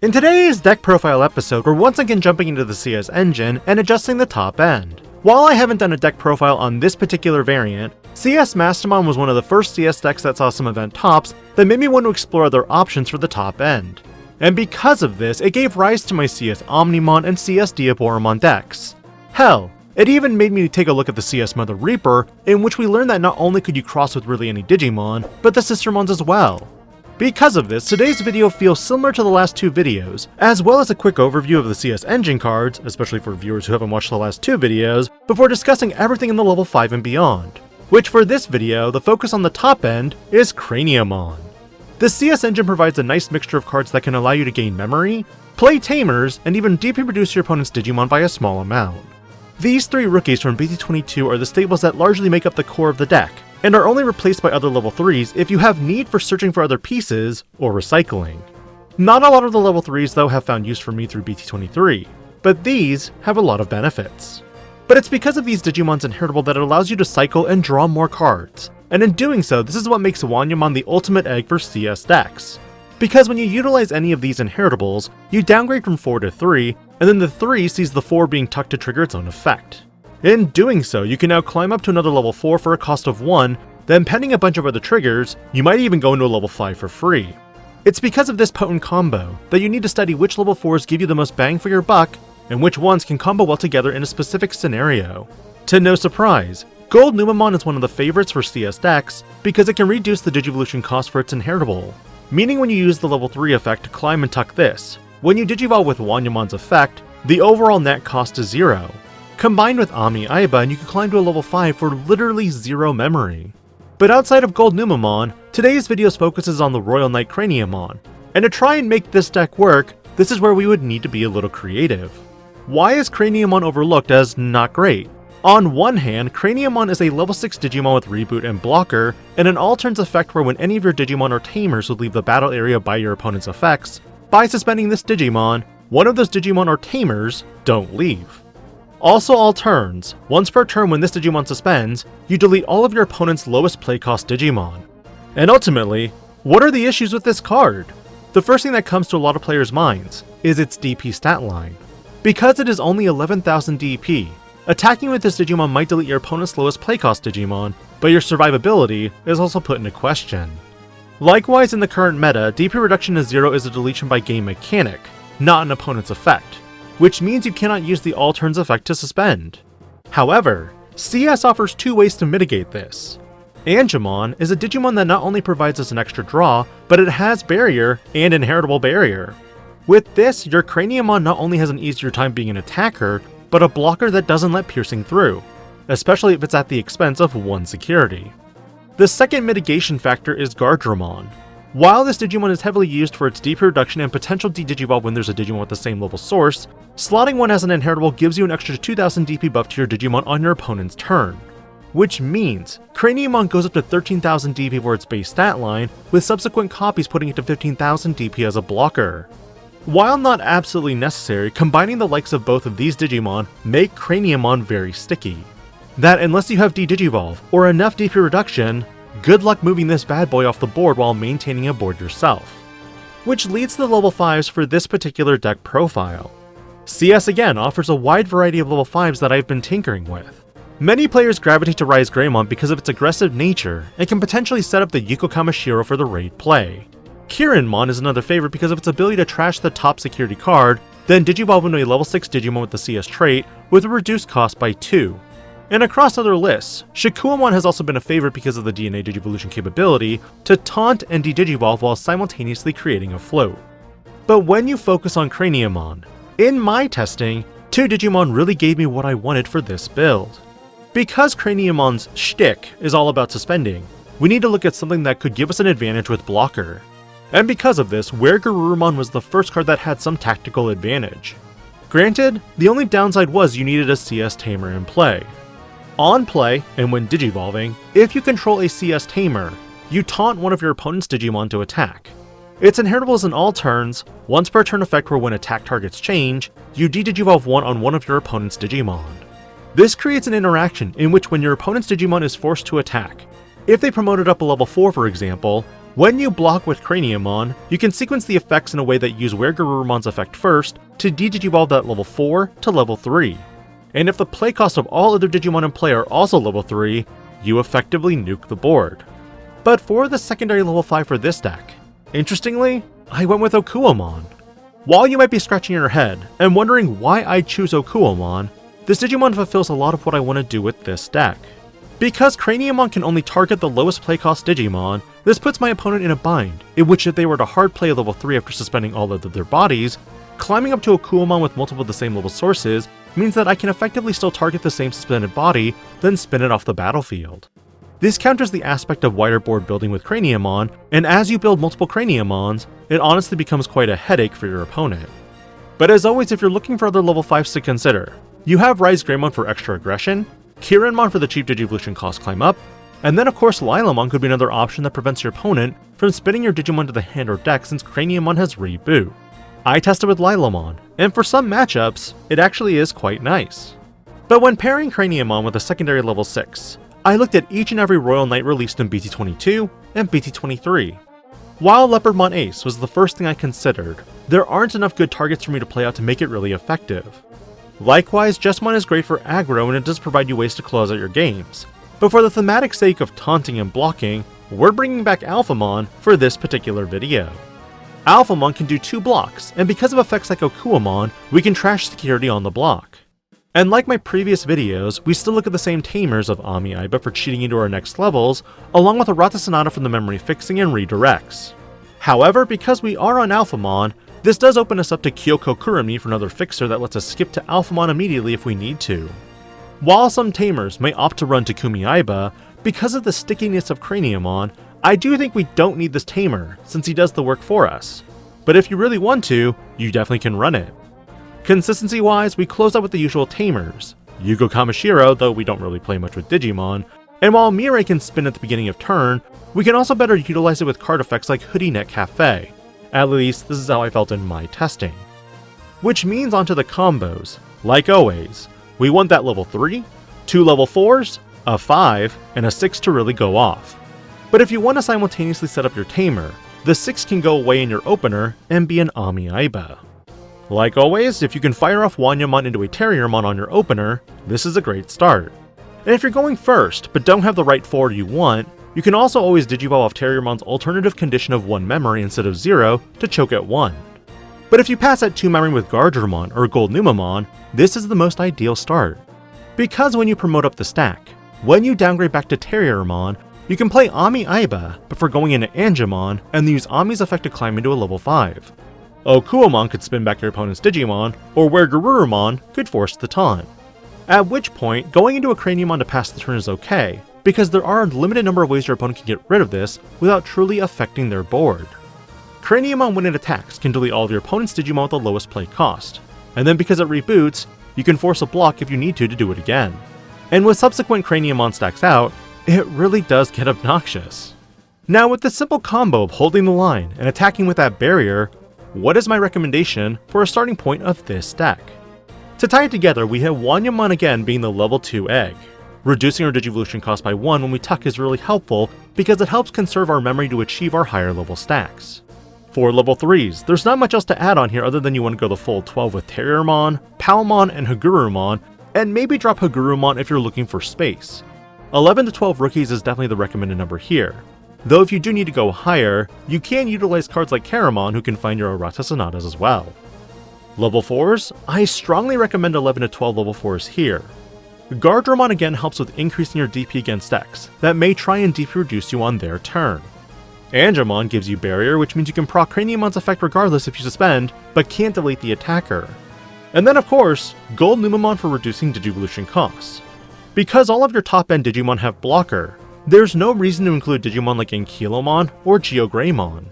In today's deck profile episode, we're once again jumping into the CS engine and adjusting the top end. While I haven't done a deck profile on this particular variant, CS Mastermon was one of the first CS decks that saw some event tops that made me want to explore other options for the top end. And because of this, it gave rise to my CS Omnimon and CS Diaboromon decks. Hell, it even made me take a look at the CS Mother Reaper, in which we learned that not only could you cross with really any Digimon, but the Sistermons as well. Because of this, today's video feels similar to the last two videos, as well as a quick overview of the CS engine cards, especially for viewers who haven't watched the last two videos, before discussing everything in the level 5 and beyond. Which for this video, the focus on the top end is Craniamon. The CS engine provides a nice mixture of cards that can allow you to gain memory, play Tamers, and even deeply reduce your opponent's Digimon by a small amount. These three rookies from BT23 are the staples that largely make up the core of the deck, and are only replaced by other level 3s if you have need for searching for other pieces or recycling. Not a lot of the level 3s though have found use for me through BT23, but these have a lot of benefits. But it's because of these Digimon's inheritable that it allows you to cycle and draw more cards, and in doing so, this is what makes wanyamon the ultimate egg for CS decks. Because when you utilize any of these inheritables, you downgrade from 4 to 3, and then the 3 sees the 4 being tucked to trigger its own effect. In doing so, you can now climb up to another level 4 for a cost of 1, then pending a bunch of other triggers, you might even go into a level 5 for free. It's because of this potent combo that you need to study which level 4s give you the most bang for your buck, and which ones can combo well together in a specific scenario. To no surprise, goldnumemon is one of the favorites for CS decks because it can reduce the Digivolution cost for its inheritable, meaning when you use the level 3 effect to climb and tuck this, when you Digivolve with wanyamon's effect, the overall net cost is 0. Combined with Ami Aiba, and you can climb to a level 5 for literally 0 memory. But outside of goldnumemon, today's video focuses on the Royal Knight Craniamon, and to try and make this deck work, this is where we would need to be a little creative. Why is Craniamon overlooked as not great? On one hand, Craniamon is a level 6 Digimon with Reboot and Blocker, and an all-turns effect where when any of your Digimon or Tamers would leave the battle area by your opponent's effects, by suspending this Digimon, one of those Digimon or Tamers don't leave. Also all turns, once per turn when this Digimon suspends, you delete all of your opponent's lowest play cost Digimon. And ultimately, what are the issues with this card? The first thing that comes to a lot of players' minds is its DP stat line. Because it is only 11,000 DP, attacking with this Digimon might delete your opponent's lowest play cost Digimon, but your survivability is also put into question. Likewise, in the current meta, DP reduction to 0 is a deletion by game mechanic, not an opponent's effect, which means you cannot use the all turns effect to suspend. However, CS offers two ways to mitigate this. Angemon is a Digimon that not only provides us an extra draw, but it has barrier and inheritable barrier. With this, your Craniamon not only has an easier time being an attacker, but a blocker that doesn't let piercing through, especially if it's at the expense of one security. The second mitigation factor is guardromon. While this Digimon is heavily used for its DP reduction and potential de-Digivolve when there's a Digimon with the same level source, slotting one as an inheritable gives you an extra 2000 DP buff to your Digimon on your opponent's turn. Which means, Craniamon goes up to 13,000 DP for its base stat line, with subsequent copies putting it to 15,000 DP as a blocker. While not absolutely necessary, combining the likes of both of these Digimon make Craniamon very sticky. That unless you have de-Digivolve or enough DP reduction, good luck moving this bad boy off the board while maintaining a board yourself. Which leads to the level 5s for this particular deck profile. CS again offers a wide variety of level 5s that I've been tinkering with. Many players gravitate to Rise Greymon because of its aggressive nature and can potentially set up the Yuko Kamashiro for the raid play. Kirinmon is another favorite because of its ability to trash the top security card, then Digivolve into a level 6 Digimon with the CS trait with a reduced cost by 2. And across other lists, okuwamon has also been a favorite because of the DNA Digivolution capability to taunt and de-Digivolve while simultaneously creating a float. But when you focus on Craniamon, in my testing, two Digimon really gave me what I wanted for this build. Because Craniamon's shtick is all about suspending, we need to look at something that could give us an advantage with blocker. And because of this, weregarurumon was the first card that had some tactical advantage. Granted, the only downside was you needed a CS Tamer in play. On play, and when digivolving, if you control a CS Tamer, you taunt one of your opponent's Digimon to attack. Its inheritable is an all turns, once per turn effect where when attack targets change, you de-Digivolve one on one of your opponent's Digimon. This creates an interaction in which when your opponent's Digimon is forced to attack, if they promoted up a level 4 for example, When you block with Craniamon, you can sequence the effects in a way that use weregarurumon's effect first to de-Digivolve that level 4 to level 3. And if the play cost of all other Digimon in play are also level 3, you effectively nuke the board. But for the secondary level 5 for this deck, interestingly, I went with okuwamon. While you might be scratching your head and wondering why I choose okuwamon, this Digimon fulfills a lot of what I want to do with this deck. Because Craniamon can only target the lowest playcost Digimon, this puts my opponent in a bind, in which if they were to hard play level 3 after suspending all of their bodies, climbing up to okuwamon with multiple of the same level sources means that I can effectively still target the same suspended body, then spin it off the battlefield. This counters the aspect of wider board building with Craniamon, and as you build multiple Craniamons, it honestly becomes quite a headache for your opponent. But as always, if you're looking for other level 5s to consider, you have Greymon for extra aggression, Kirinmon for the cheap Digivolution cost climb up, and then of course Lilamon could be another option that prevents your opponent from spinning your Digimon to the hand or deck since Craniamon has reboot. I tested with Lilamon, and for some matchups, it actually is quite nice. But when pairing Craniamon with a secondary level 6, I looked at each and every Royal Knight released in BT22 and BT23. While Leopardmon Ace was the first thing I considered, there aren't enough good targets for me to play out to make it really effective. Likewise, Jessamon is great for aggro and it does provide you ways to close out your games, but for the thematic sake of taunting and blocking, we're bringing back Alphamon for this particular video. Alphamon can do 2 blocks, and because of effects like okuwamon, we can trash security on the block. And like my previous videos, we still look at the same Tamers of Amiiba for cheating into our next levels, along with a Rata Sonata from the memory fixing and redirects. However, because we are on Alphamon, this does open us up to Kyoko Kurumi for another fixer that lets us skip to Alphamon immediately if we need to. While some Tamers may opt to run Takumi Aiba, because of the stickiness of Craniamon, I do think we don't need this Tamer, since he does the work for us. But if you really want to, you definitely can run it. Consistency wise, we close out with the usual Tamers, Yugo Kamishiro, though we don't really play much with Digimon, and while Mirai can spin at the beginning of turn, we can also better utilize it with card effects like Hoodie Net Cafe. At least, this is how I felt in my testing. Which means onto the combos. Like always, we want that level 3, 2 level 4s, a 5, and a 6 to really go off. But if you want to simultaneously set up your Tamer, the 6 can go away in your opener and be an Amiiba. Like always, if you can fire off Wanyamon into a Terriermon on your opener, this is a great start. And if you're going first, but don't have the right 4 you want, you can also always Digivolve off Terriermon's alternative condition of 1 memory instead of 0 to choke at 1. But if you pass at 2 memory with guardromon or goldnumemon, this is the most ideal start. Because when you promote up the stack, when you downgrade back to Terriermon, you can play Amiiba before going into Angemon and use Ami's effect to climb into a level 5. Okuwamon could spin back your opponent's Digimon, or weregarurumon could force the taunt. At which point, going into a Craniamon to pass the turn is okay, because there are a limited number of ways your opponent can get rid of this without truly affecting their board. Craniamon when it attacks can delete all of your opponent's Digimon with the lowest play cost, and then because it reboots, you can force a block if you need to do it again. And with subsequent Craniamon stacks out, it really does get obnoxious. Now with the simple combo of holding the line and attacking with that barrier, what is my recommendation for a starting point of this deck? To tie it together, we have Wanyamon again being the level 2 egg. Reducing our Digivolution cost by 1 when we tuck is really helpful because it helps conserve our memory to achieve our higher level stacks. For level 3s, there's not much else to add on here other than you want to go the full 12 with Terriermon, Palmon, and Hagurumon, and maybe drop Hagurumon if you're looking for space. 11 to 12 rookies is definitely the recommended number here. Though if you do need to go higher, you can utilize cards like Caramon who can find your Arata Sonatas as well. Level 4s, I strongly recommend 11 to 12 level 4s here. Guardromon again helps with increasing your DP against decks that may try and DP reduce you on their turn. Angemon gives you barrier, which means you can proc Craniamon's effect regardless if you suspend, but can't delete the attacker. And then of course, goldnumemon for reducing Digivolution costs. Because all of your top end Digimon have blocker, there's no reason to include Digimon like Ankylomon or Greymon.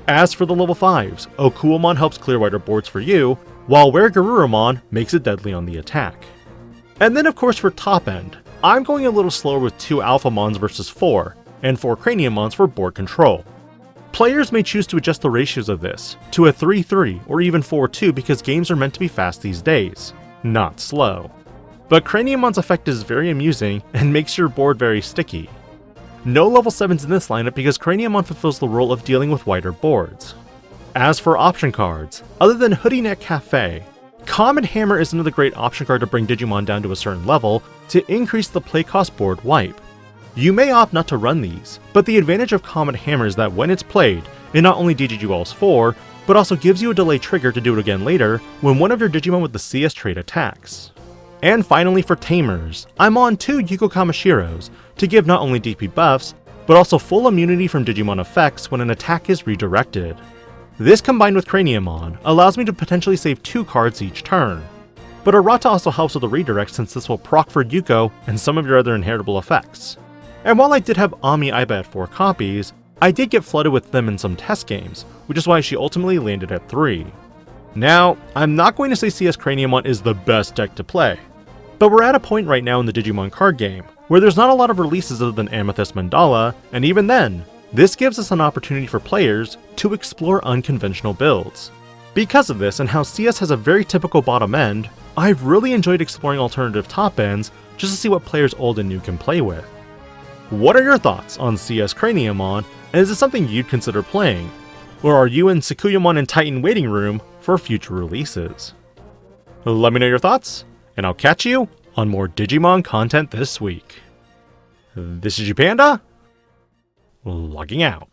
As for the level 5s, okuwamon helps clear wider boards for you, while weregarurumon makes it deadly on the attack. And then of course for top end, I'm going a little slower with 2 alphamons versus 4, and 4 craniamons for board control. Players may choose to adjust the ratios of this to a 3-3 or even 4-2 because games are meant to be fast these days, not slow. But Craniamon's effect is very amusing and makes your board very sticky. No level 7s in this lineup because Craniamon fulfills the role of dealing with wider boards. As for option cards, other than Hoodie Neck Cafe, Comet Hammer is another great option card to bring Digimon down to a certain level to increase the play cost board wipe. You may opt not to run these, but the advantage of Comet Hammer is that when it's played, it not only DGG walls 4, but also gives you a delay trigger to do it again later when one of your Digimon with the CS trait attacks. And finally for Tamers, I'm on 2 Yuko Kamashiros to give not only DP buffs, but also full immunity from Digimon effects when an attack is redirected. This combined with Craniamon allows me to potentially save 2 cards each turn. But Arata also helps with the redirect since this will proc for Yuko and some of your other inheritable effects. And while I did have Ami Aiba at 4 copies, I did get flooded with them in some test games, which is why she ultimately landed at 3. Now, I'm not going to say CS Craniamon is the best deck to play, but we're at a point right now in the Digimon card game where there's not a lot of releases other than Amethyst Mandala, and even then, this gives us an opportunity for players to explore unconventional builds. Because of this and how CS has a very typical bottom end, I've really enjoyed exploring alternative top ends just to see what players old and new can play with. What are your thoughts on CS Craniamon, and is it something you'd consider playing? Or are you and Sakuyamon and Titan waiting room for future releases? Let me know your thoughts, and I'll catch you on more Digimon content this week. This is DIGI-PANDA, logging out.